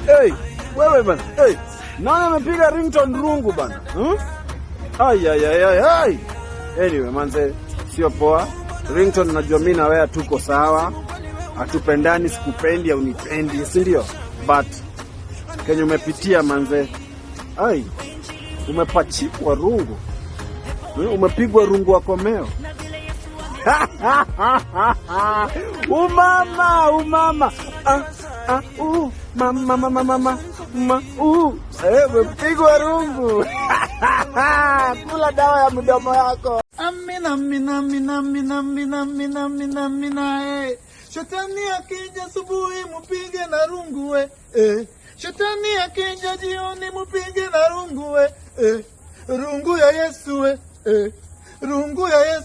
Hey, wewe bana. Hey, nani amepiga ringtone rungu bana? Ai. Anyway, manze, sio poa. Ringtone najua mimi na wewe tuko sawa. Hatupendani, sikupendi au unipendi, si ndio? But kenye umepitia manze. Ai, umepachikwa rungu. Umepigwa rungu wa komeo. Umama. Mama. Umepigwa rungu. Kula dawa ya mdomo yako. Amina. Shetani akija asubuhi mupige na rungu we. Shetani akija jioni mupige na rungu we. Rungu ya Yesu we. Rungu ya Yesu.